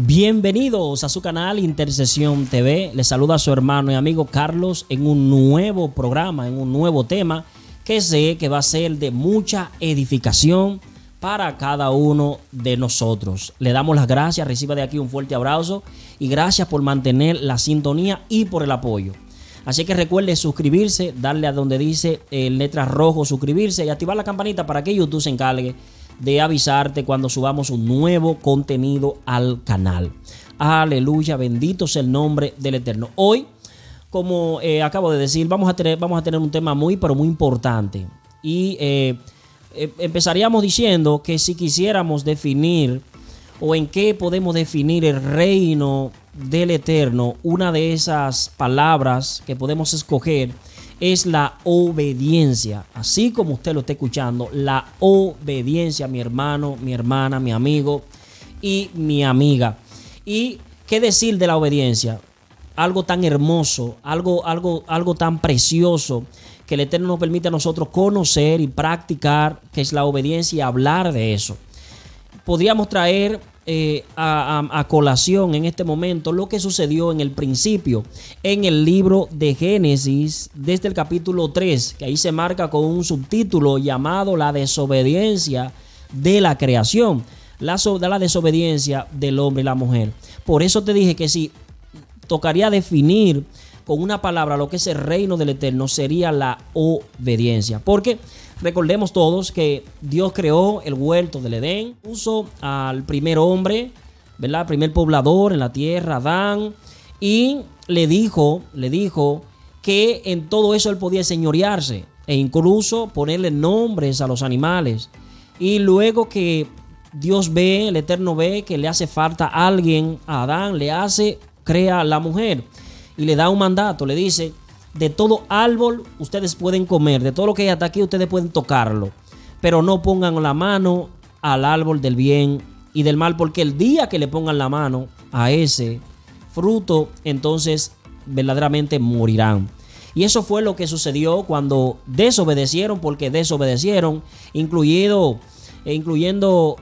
Bienvenidos a su canal Intercesión TV. Les saluda a su hermano y amigo Carlos en un nuevo programa, en un nuevo tema que sé que va a ser de mucha edificación para cada uno de nosotros. Le damos las gracias, reciba de aquí un fuerte abrazo y gracias por mantener la sintonía y por el apoyo. Así que recuerde suscribirse, darle a donde dice letras rojo suscribirse y activar la campanita para que YouTube se encargue de avisarte cuando subamos un nuevo contenido al canal. Aleluya, bendito sea el nombre del Eterno. Hoy, como acabo de decir, vamos a tener un tema muy importante. Y empezaríamos diciendo que si quisiéramos definir o en qué podemos definir el reino del Eterno, una de esas palabras que podemos escoger es la obediencia. Así como usted lo está escuchando, la obediencia, mi hermano, mi hermana, mi amigo y mi amiga. ¿Y qué decir de la obediencia? Algo tan hermoso, algo tan precioso que el Eterno nos permite a nosotros conocer y practicar, que es la obediencia, y hablar de eso. Podríamos traer a colación en este momento lo que sucedió en el principio en el libro de Génesis, desde el capítulo 3, que ahí se marca con un subtítulo llamado la desobediencia de la creación, la desobediencia del hombre y la mujer. Por eso te dije que si tocaría definir con una palabra lo que es el reino del Eterno, sería la obediencia. Porque recordemos todos que Dios creó el huerto del Edén, puso al primer hombre, ¿verdad? Primer poblador en la tierra, Adán, y le dijo que en todo eso él podía señorearse e incluso ponerle nombres a los animales. Y luego que Dios ve, el Eterno ve que le hace falta a alguien, a Adán, crea a la mujer y le da un mandato, le dice: de todo árbol ustedes pueden comer, de todo lo que hay hasta aquí ustedes pueden tocarlo, pero no pongan la mano al árbol del bien y del mal, porque el día que le pongan la mano a ese fruto, entonces verdaderamente morirán. Y eso fue lo que sucedió cuando desobedecieron, porque desobedecieron, incluyendo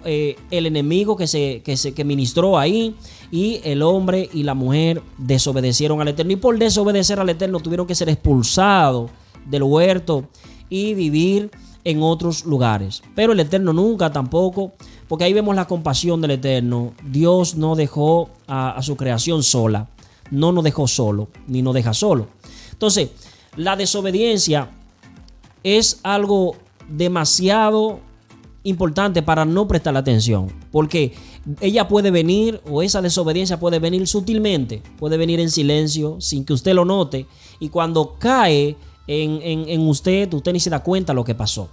el enemigo que ministró ahí, y el hombre y la mujer desobedecieron al Eterno, y por desobedecer al Eterno tuvieron que ser expulsados del huerto y vivir en otros lugares. Pero el Eterno nunca tampoco, porque ahí vemos la compasión del Eterno. Dios no dejó a su creación sola, no nos dejó solo, ni nos deja solo. Entonces, la desobediencia es algo demasiado importante para no prestar atención, porque ella puede venir, o esa desobediencia puede venir sutilmente, puede venir en silencio sin que usted lo note, y cuando cae en usted ni se da cuenta lo que pasó.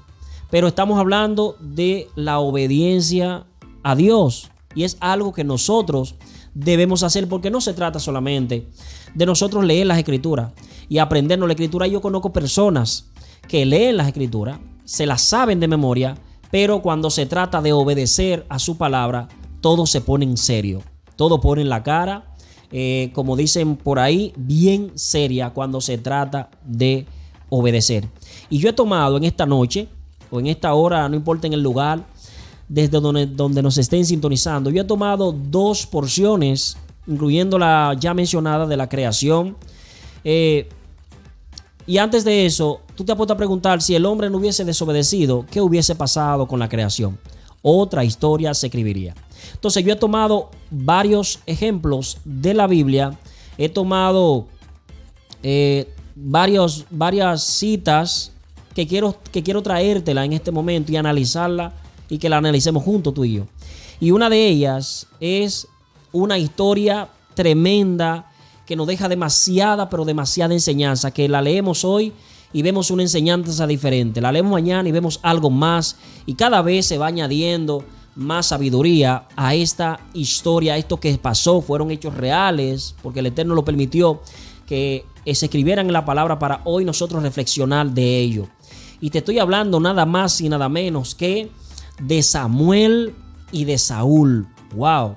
Pero estamos hablando de la obediencia a Dios, y es algo que nosotros debemos hacer, porque no se trata solamente de nosotros leer las escrituras y aprendernos la escritura. Yo conozco personas que leen las escrituras, se las saben de memoria, pero cuando se trata de obedecer a su palabra, todo se pone en serio. Todo pone en la cara, como dicen por ahí, bien seria cuando se trata de obedecer. Y yo he tomado en esta noche, o en esta hora, no importa en el lugar, desde donde nos estén sintonizando, yo he tomado dos porciones, incluyendo la ya mencionada de la creación. Y antes de eso, tú te has puesto a preguntar: si el hombre no hubiese desobedecido, ¿qué hubiese pasado con la creación? Otra historia se escribiría. Entonces yo he tomado varios ejemplos de la Biblia, he tomado varias citas que quiero traértela en este momento y analizarla, y que la analicemos juntos tú y yo. Y una de ellas es una historia tremenda que nos deja demasiada enseñanza, que la leemos hoy y vemos una enseñanza diferente, la leemos mañana y vemos algo más, y cada vez se va añadiendo más sabiduría a esta historia. Esto que pasó fueron hechos reales, porque el Eterno lo permitió que se escribieran en la palabra para hoy nosotros reflexionar de ello. Y te estoy hablando nada más y nada menos que de Samuel y de Saúl. Wow.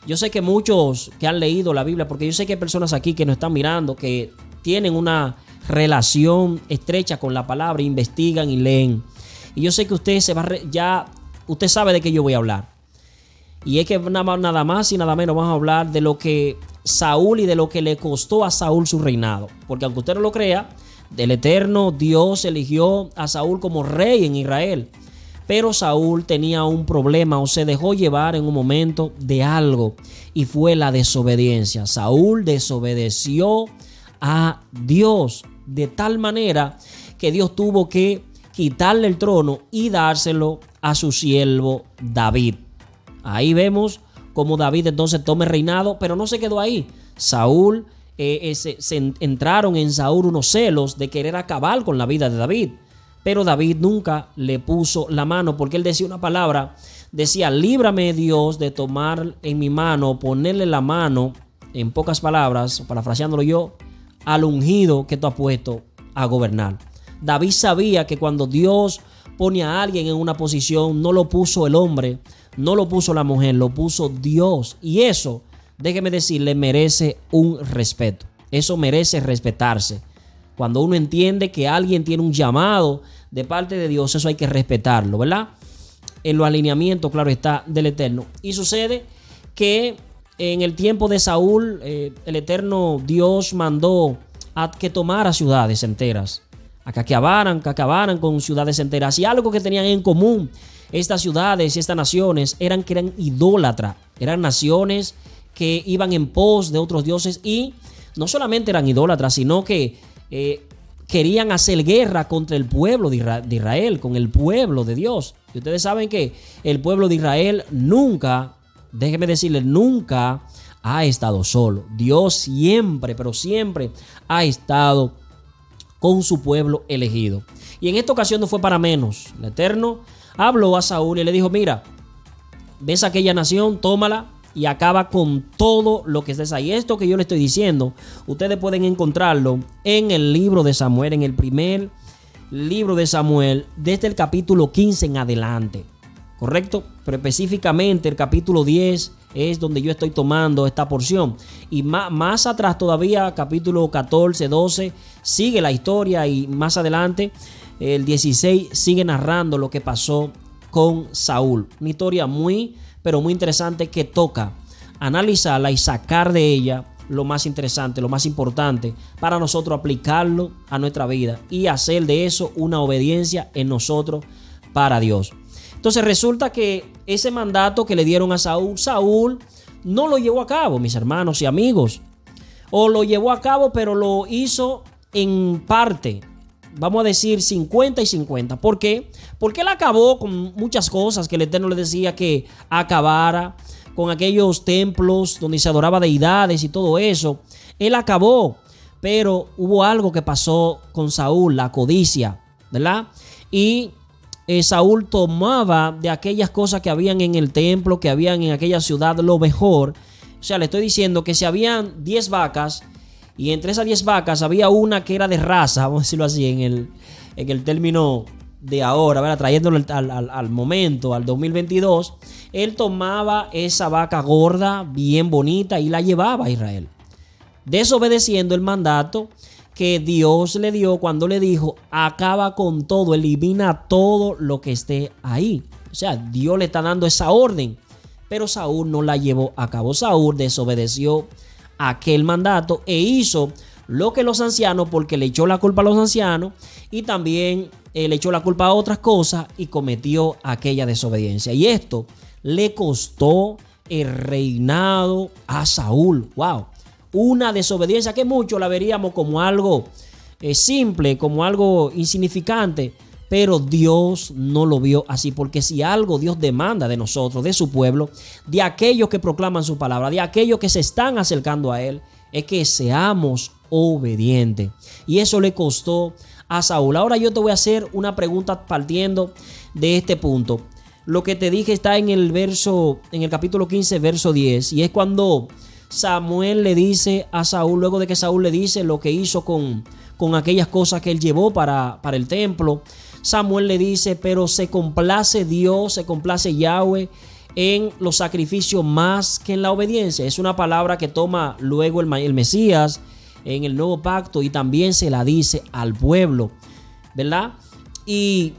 Yo sé que muchos que han leído la Biblia, porque yo sé que hay personas aquí que nos están mirando, que tienen una relación estrecha con la palabra, investigan y leen. Y yo sé que usted usted sabe de qué yo voy a hablar. Y es que nada más y nada menos vamos a hablar de lo que Saúl y de lo que le costó a Saúl su reinado. Porque aunque usted no lo crea, el eterno Dios eligió a Saúl como rey en Israel. Pero Saúl tenía un problema o se dejó llevar en un momento de algo, y fue la desobediencia. Saúl desobedeció a Dios de tal manera que Dios tuvo que quitarle el trono y dárselo a su siervo David. Ahí vemos cómo David entonces toma el reinado, pero no se quedó ahí. Saúl, entraron en Saúl unos celos de querer acabar con la vida de David. Pero David nunca le puso la mano, porque él decía una palabra, decía: líbrame Dios de tomar en mi mano, ponerle la mano, en pocas palabras, parafraseándolo yo, al ungido que tú has puesto a gobernar. David sabía que cuando Dios pone a alguien en una posición, no lo puso el hombre, no lo puso la mujer, lo puso Dios. Y eso, déjeme decirle, merece un respeto. Eso merece respetarse. Cuando uno entiende que alguien tiene un llamado de parte de Dios, eso hay que respetarlo, ¿verdad? En los alineamientos, claro está, del Eterno. Y sucede que en el tiempo de Saúl, el Eterno Dios mandó a que tomara ciudades enteras, a que acabaran con ciudades enteras. Y algo que tenían en común estas ciudades y estas naciones eran que eran idólatras, eran naciones que iban en pos de otros dioses, y no solamente eran idólatras, sino que querían hacer guerra contra el pueblo de Israel, con el pueblo de Dios. Y ustedes saben que el pueblo de Israel nunca, déjenme decirles, nunca ha estado solo. Dios siempre, pero siempre ha estado con su pueblo elegido. Y en esta ocasión no fue para menos. El Eterno habló a Saúl y le dijo: mira, ves aquella nación, tómala y acaba con todo lo que estés ahí. Esto que yo le estoy diciendo, ustedes pueden encontrarlo en el libro de Samuel, en el primer libro de Samuel, desde el capítulo 15 en adelante, ¿correcto? Pero específicamente el capítulo 10 es donde yo estoy tomando esta porción. Y más atrás todavía, capítulo 14, 12, sigue la historia, y más adelante, el 16, sigue narrando lo que pasó con Saúl. Una historia muy, pero muy interesante, que toca analizarla y sacar de ella lo más interesante, lo más importante para nosotros aplicarlo a nuestra vida y hacer de eso una obediencia en nosotros para Dios. Entonces resulta que ese mandato que le dieron a Saúl, Saúl no lo llevó a cabo, mis hermanos y amigos. O lo llevó a cabo, pero lo hizo en parte. Vamos a decir 50 y 50. ¿Por qué? Porque él acabó con muchas cosas que el Eterno le decía que acabara, con aquellos templos donde se adoraba deidades y todo eso. Él acabó, pero hubo algo que pasó con Saúl, la codicia, ¿verdad? Y Saúl tomaba de aquellas cosas que habían en el templo, que habían en aquella ciudad, lo mejor. O sea, le estoy diciendo que si habían 10 vacas, y entre esas 10 vacas había una que era de raza, vamos a decirlo así, en el término de ahora, ¿verdad? Trayéndolo al momento, al 2022, él tomaba esa vaca gorda, bien bonita, y la llevaba a Israel, desobedeciendo el mandato que Dios le dio cuando le dijo: acaba con todo, elimina todo lo que esté ahí. O sea, Dios le está dando esa orden, pero Saúl no la llevó a cabo. Saúl desobedeció aquel mandato e hizo lo que los ancianos, porque le echó la culpa a los ancianos y también le echó la culpa a otras cosas, y cometió aquella desobediencia. Y esto le costó el reinado a Saúl. ¡Wow! Una desobediencia que muchos la veríamos como algo simple, como algo insignificante, pero Dios no lo vio así, porque si algo Dios demanda de nosotros, de su pueblo, de aquellos que proclaman su palabra, de aquellos que se están acercando a Él, es que seamos obedientes. Y eso le costó a Saúl. Ahora yo te voy a hacer una pregunta partiendo de este punto. Lo que te dije está en el capítulo 15, verso 10, y es cuando Samuel le dice a Saúl, luego de que Saúl le dice lo que hizo con aquellas cosas que él llevó para el templo. Samuel le dice: pero se complace Dios, se complace Yahweh en los sacrificios más que en la obediencia. Es una palabra que toma luego el Mesías en el nuevo pacto, y también se la dice al pueblo, ¿verdad? Y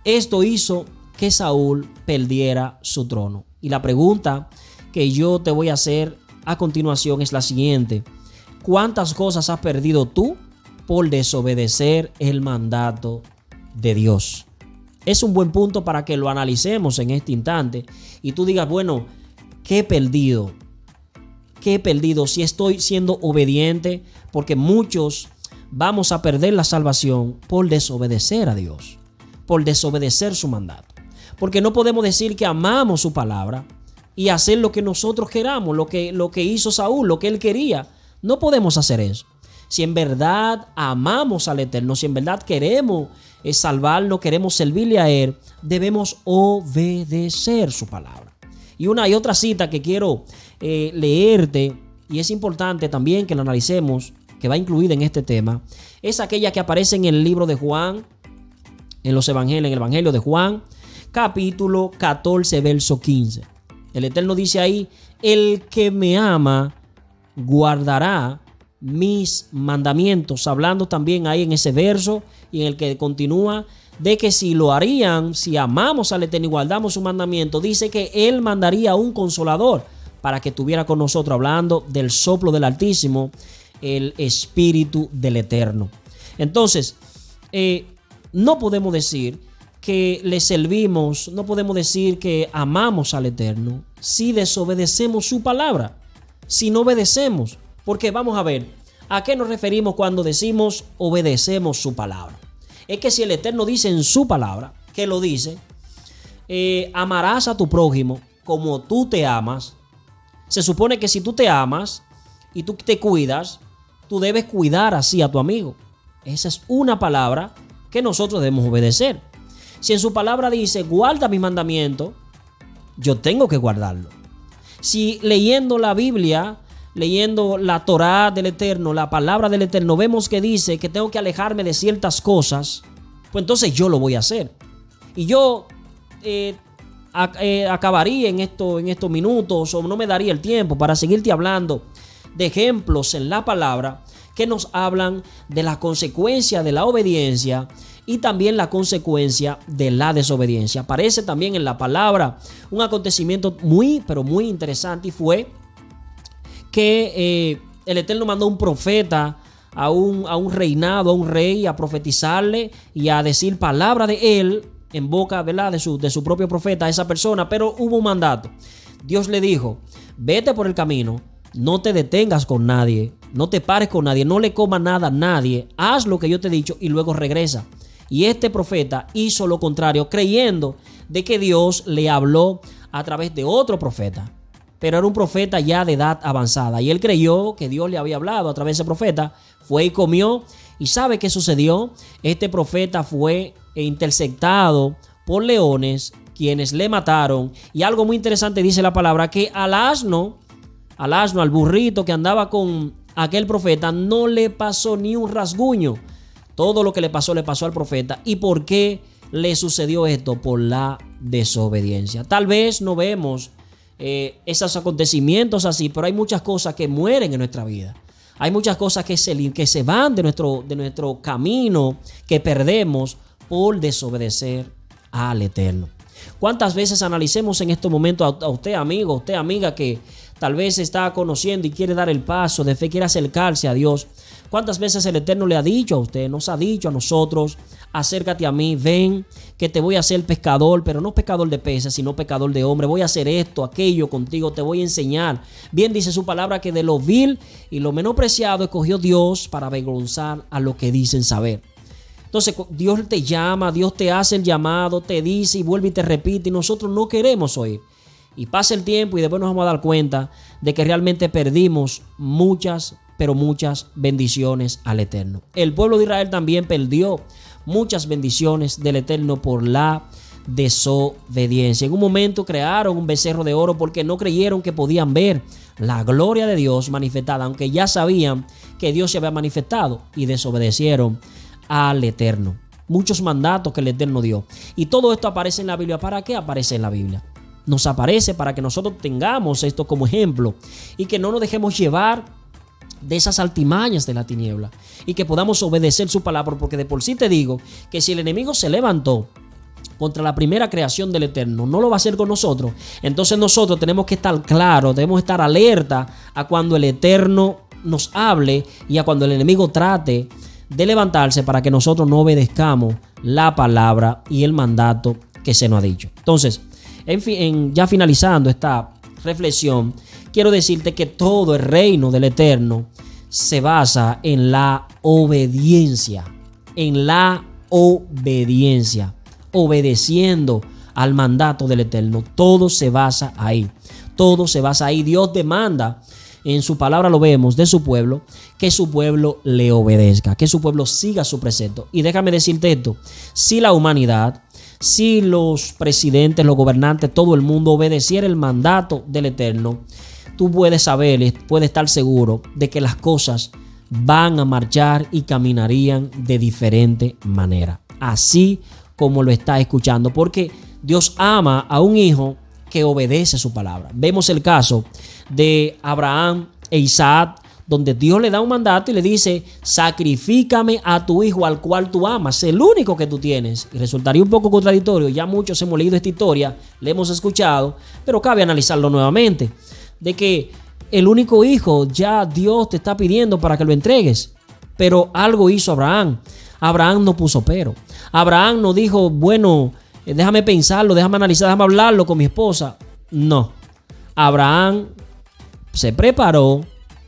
esto hizo que Saúl perdiera su trono. Y la pregunta que yo te voy a hacer a continuación es la siguiente: ¿cuántas cosas has perdido tú por desobedecer el mandato de Dios? Es un buen punto para que lo analicemos en este instante y tú digas, bueno, ¿qué he perdido? ¿Qué he perdido si estoy siendo obediente? Porque muchos vamos a perder la salvación por desobedecer a Dios, por desobedecer su mandato. Porque no podemos decir que amamos su palabra y hacer lo que nosotros queramos, lo que hizo Saúl, lo que él quería. No podemos hacer eso. Si en verdad amamos al Eterno, si en verdad queremos salvarlo, queremos servirle a Él, debemos obedecer su palabra. Y una y otra cita que quiero leerte, y es importante también que la analicemos, que va incluida en este tema, es aquella que aparece en el libro de Juan, en los evangelios, en el evangelio de Juan, capítulo 14, verso 15. El Eterno dice ahí: el que me ama guardará mis mandamientos, hablando también ahí en ese verso y en el que continúa de que si lo harían, si amamos al Eterno y guardamos su mandamiento, dice que Él mandaría un consolador para que estuviera con nosotros, hablando del soplo del Altísimo, el Espíritu del Eterno. Entonces, no podemos decir que le servimos, no podemos decir que amamos al Eterno si desobedecemos su palabra, si no obedecemos. Porque vamos a ver, ¿a qué nos referimos cuando decimos obedecemos su palabra? Es que si el Eterno dice en su palabra, que lo dice, amarás a tu prójimo como tú te amas. Se supone que si tú te amas y tú te cuidas, tú debes cuidar así a tu amigo. Esa es una palabra que nosotros debemos obedecer. Si en su palabra dice, guarda mis mandamientos, yo tengo que guardarlo. Si leyendo la Biblia, leyendo la Torá del Eterno, la palabra del Eterno, vemos que dice que tengo que alejarme de ciertas cosas, pues entonces yo lo voy a hacer. Y yo acabaría en estos minutos, o no me daría el tiempo para seguirte hablando de ejemplos en la palabra que nos hablan de la consecuencia de la obediencia y también la consecuencia de la desobediencia. Aparece también en la palabra un acontecimiento muy, pero muy interesante, y fue que el Eterno mandó un profeta a un reinado, a un rey, a profetizarle y a decir palabra de él en boca, ¿verdad?, de su propio profeta a esa persona. Pero hubo un mandato. Dios le dijo: vete por el camino, no te detengas con nadie, no te pares con nadie, no le comas nada a nadie, haz lo que yo te he dicho y luego regresa. Y este profeta hizo lo contrario, creyendo de que Dios le habló a través de otro profeta. Pero era un profeta ya de edad avanzada, y él creyó que Dios le había hablado a través de ese profeta. Fue y comió, y ¿sabe qué sucedió? Este profeta fue interceptado por leones, quienes le mataron. Y algo muy interesante dice la palabra, que al asno, al burrito que andaba con aquel profeta, no le pasó ni un rasguño. Todo lo que le pasó al profeta. ¿Y por qué le sucedió esto? Por la desobediencia. Tal vez no vemos esos acontecimientos así, pero hay muchas cosas que mueren en nuestra vida. Hay muchas cosas que se van de nuestro camino, que perdemos por desobedecer al Eterno. ¿Cuántas veces analicemos en estos momentos a usted, amigo, a usted, amiga, que tal vez está conociendo y quiere dar el paso de fe, quiere acercarse a Dios? ¿Cuántas veces el Eterno le ha dicho a usted, nos ha dicho a nosotros: acércate a mí, ven, que te voy a hacer pescador, pero no pescador de peces, sino pescador de hombres. Voy a hacer esto, aquello contigo, te voy a enseñar. Bien dice su palabra que de lo vil y lo menospreciado escogió Dios para avergonzar a los que dicen saber. Entonces Dios te llama, Dios te hace el llamado, te dice y vuelve y te repite, y nosotros no queremos oír. Y pasa el tiempo y después nos vamos a dar cuenta de que realmente perdimos muchas bendiciones al Eterno. El pueblo de Israel también perdió muchas bendiciones del Eterno por la desobediencia. En un momento crearon un becerro de oro porque no creyeron que podían ver la gloria de Dios manifestada, aunque ya sabían que Dios se había manifestado, y desobedecieron al Eterno. Muchos mandatos que el Eterno dio. Y todo esto aparece en la Biblia. ¿Para qué aparece en la Biblia? Nos aparece para que nosotros tengamos esto como ejemplo y que no nos dejemos llevar de esas altimañas de la tiniebla, y que podamos obedecer su palabra, porque de por sí te digo que si el enemigo se levantó contra la primera creación del Eterno, no lo va a hacer con nosotros. Entonces nosotros tenemos que estar claros, debemos estar alerta a cuando el Eterno nos hable y a cuando el enemigo trate de levantarse para que nosotros no obedezcamos la palabra y el mandato que se nos ha dicho. Entonces, en fin, ya finalizando esta reflexión, quiero decirte que todo el reino del Eterno se basa en la obediencia, obedeciendo al mandato del Eterno. Todo se basa ahí. Dios demanda, en su palabra lo vemos, de su pueblo, que su pueblo le obedezca, que su pueblo siga su precepto. Y déjame decirte esto, si la humanidad, si los presidentes, los gobernantes, todo el mundo obedeciera el mandato del Eterno, tú puedes saber, puedes estar seguro de que las cosas van a marchar y caminarían de diferente manera. Así como lo está escuchando, porque Dios ama a un hijo que obedece su palabra. Vemos el caso de Abraham e Isaac, donde Dios le da un mandato y le dice: sacrifícame a tu hijo al cual tú amas, el único que tú tienes. Y resultaría un poco contradictorio, ya muchos hemos leído esta historia, la hemos escuchado, pero cabe analizarlo nuevamente, de que el único hijo ya Dios te está pidiendo para que lo entregues. Pero algo hizo Abraham. Abraham no puso pero. Abraham no dijo, bueno, déjame pensarlo, déjame analizar, déjame hablarlo con mi esposa. No. Abraham se preparó,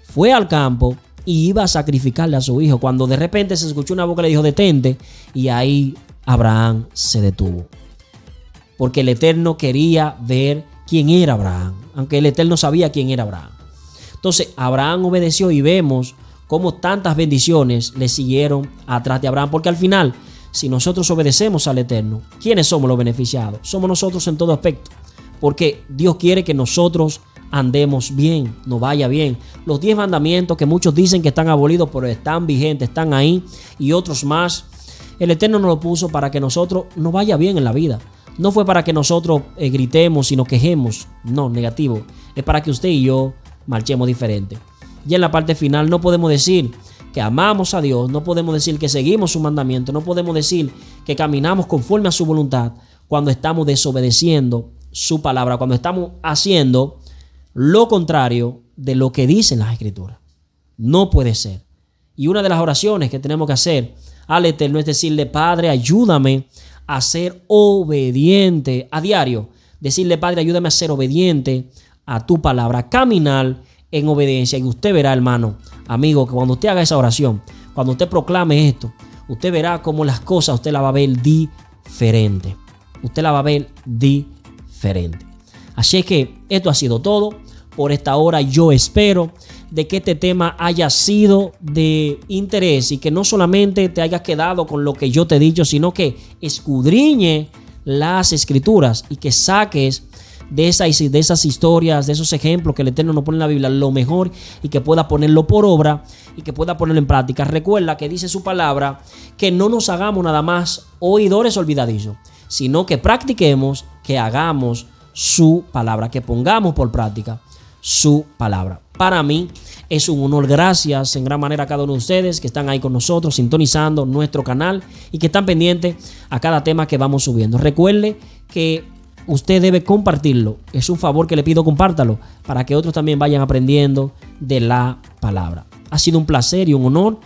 fue al campo y iba a sacrificarle a su hijo, cuando de repente se escuchó una voz que le dijo: detente, y ahí Abraham se detuvo. Porque el Eterno quería ver quién era Abraham, aunque el Eterno sabía quién era Abraham. Entonces Abraham obedeció y vemos cómo tantas bendiciones le siguieron atrás de Abraham, porque al final, si nosotros obedecemos al Eterno, ¿quiénes somos los beneficiados? Somos nosotros en todo aspecto, porque Dios quiere que nosotros andemos bien, nos vaya bien. Los 10 mandamientos que muchos dicen que están abolidos, pero están vigentes, están ahí, y otros más, el Eterno nos lo puso para que nosotros nos vaya bien en la vida. No fue para que nosotros gritemos y nos quejemos, no, negativo. Es para que usted y yo marchemos diferente. Y en la parte final no podemos decir que amamos a Dios, no podemos decir que seguimos su mandamiento, no podemos decir que caminamos conforme a su voluntad cuando estamos desobedeciendo su palabra, cuando estamos haciendo lo contrario de lo que dicen las Escrituras. No puede ser. Y una de las oraciones que tenemos que hacer al Eterno es decirle: Padre, ayúdame a ser obediente a diario. Decirle: Padre, ayúdame a ser obediente a tu palabra, caminar en obediencia. Y usted verá, hermano, amigo, que cuando usted haga esa oración, cuando usted proclame esto, usted verá cómo las cosas usted las va a ver diferente. Usted la va a ver diferente. Así es que esto ha sido todo por esta hora. Yo espero de que este tema haya sido de interés y que no solamente te hayas quedado con lo que yo te he dicho, sino que escudriñe las Escrituras y que saques de esas historias, de esos ejemplos que el Eterno nos pone en la Biblia, lo mejor, y que pueda ponerlo por obra y que pueda ponerlo en práctica. Recuerda que dice su palabra que no nos hagamos nada más oidores olvidadizos, sino que practiquemos, que hagamos su palabra, que pongamos por práctica su palabra. Para mí es un honor. Gracias en gran manera a cada uno de ustedes que están ahí con nosotros, sintonizando nuestro canal y que están pendientes a cada tema que vamos subiendo. Recuerde que usted debe compartirlo. Es un favor que le pido, compártalo para que otros también vayan aprendiendo de la palabra. Ha sido un placer y un honor